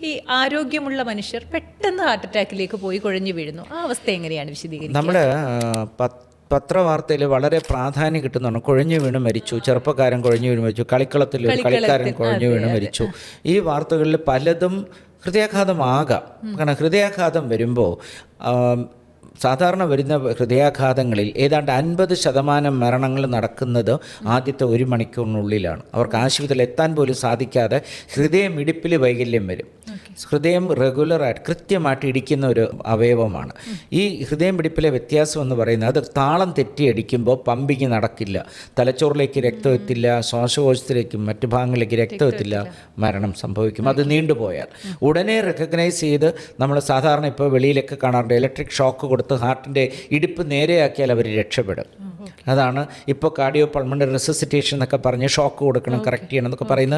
ഈ ആരോഗ്യമുള്ള മനുഷ്യർ പെട്ടെന്ന് ഹാർട്ട് അറ്റാക്കിലേക്ക് പോയി കുഴഞ്ഞു വീഴുന്നു. ആ അവസ്ഥ എങ്ങനെയാണ് വിശദീകരിക്കുന്നത്? നമ്മൾ പത്രവാർത്തയിൽ വളരെ പ്രാധാന്യം കിട്ടുന്നതാണ്. കുഴഞ്ഞു വീണ് മരിച്ചു, ചെറുപ്പക്കാരൻ കുഴഞ്ഞു വീണ് മരിച്ചു, കളിക്കളത്തിൽ ഒരു കളിക്കാരൻ കുഴഞ്ഞു വീണ് മരിച്ചു. ഈ വാർത്തകളിൽ പലതും ഹൃദയാഘാതമാകാം. കാരണം ഹൃദയാഘാതം വരുമ്പോൾ സാധാരണ വരുന്ന ഹൃദയാഘാതങ്ങളിൽ ഏതാണ്ട് 50% മരണങ്ങൾ നടക്കുന്നത് ആദ്യത്തെ 1 മണിക്കൂറിനുള്ളിലാണ്. അവർക്ക് ആശുപത്രിയിൽ എത്താൻ പോലും സാധിക്കാതെ ഹൃദയമിടിപ്പിൽ വൈകല്യം വരും. ഹൃദയം റെഗുലറായിട്ട് കൃത്യമായിട്ട് ഇടിക്കുന്ന ഒരു അവയവമാണ്. ഈ ഹൃദയമിടിപ്പിലെ വ്യത്യാസം എന്ന് പറയുന്നത് അത് താളം തെറ്റിയടിക്കുമ്പോൾ പമ്പിങ് നടക്കില്ല, തലച്ചോറിലേക്ക് രക്തം എത്തില്ല, ശ്വാസകോശത്തിലേക്കും മറ്റു ഭാഗങ്ങളിലേക്ക് രക്തം എത്തില്ല, മരണം സംഭവിക്കും. അത് നീണ്ടുപോയാൽ ഉടനെ റെക്കഗ്നൈസ് ചെയ്ത് നമ്മൾ സാധാരണ ഇപ്പോൾ വെളിയിലൊക്കെ കാണാറുണ്ട്, ഇലക്ട്രിക് ഷോക്ക് കൊടുത്ത് ഹാർട്ടിൻ്റെ ഇടിപ്പ് നേരെയാക്കിയാൽ അവർ രക്ഷപ്പെടും. അതാണ് ഇപ്പോൾ കാർഡിയോ പൾമണറി റെസിസിറ്റേഷൻ എന്നൊക്കെ പറഞ്ഞ് ഷോക്ക് കൊടുക്കണം, കറക്റ്റ് ചെയ്യണം എന്നൊക്കെ പറയുന്ന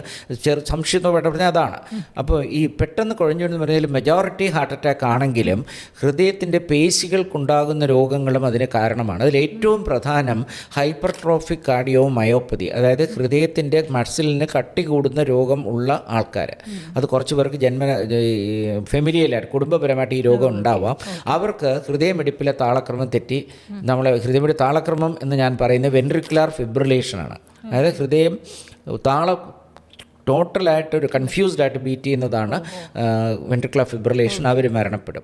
സംശയത്തോടെ പറഞ്ഞാൽ അതാണ്. അപ്പോൾ ഈ പെട്ടെന്ന് കുഴഞ്ഞുവെന്ന് പറഞ്ഞാൽ മെജോറിറ്റി ഹാർട്ട് അറ്റാക്ക് ആണെങ്കിലും ഹൃദയത്തിൻ്റെ പേശികൾക്കുണ്ടാകുന്ന രോഗങ്ങളും അതിന് കാരണമാണ്. അതിൽ ഏറ്റവും പ്രധാനം ഹൈപ്പർട്രോഫിക് കാർഡിയോ മയോപ്പതി, അതായത് ഹൃദയത്തിൻ്റെ മസിലിന് കട്ടി കൂടുന്ന രോഗം ഉള്ള ആൾക്കാർ. അത് കുറച്ച് പേർക്ക് ഫെമിലിയലായിട്ട് കുടുംബപരമായിട്ട് ഈ രോഗം ഉണ്ടാവാം. അവർക്ക് ഹൃദയമിടിപ്പിലെ താളക്രമം തെറ്റി, നമ്മളെ ഹൃദയമിടി താളക്രമം എന്ന് ഞാൻ പറയുന്നത് വെൻട്രിക്കുലാർ ഫിബ്രിലേഷനാണ്. അതായത് ഹൃദയം ടോട്ടലായിട്ട് ഒരു കൺഫ്യൂസ്ഡ് ആയിട്ട് ബീറ്റ് ചെയ്യുന്നതാണ് വെൻട്രിക്കുലാർ ഫിബ്രിലേഷൻ. അവർ മരണപ്പെടും.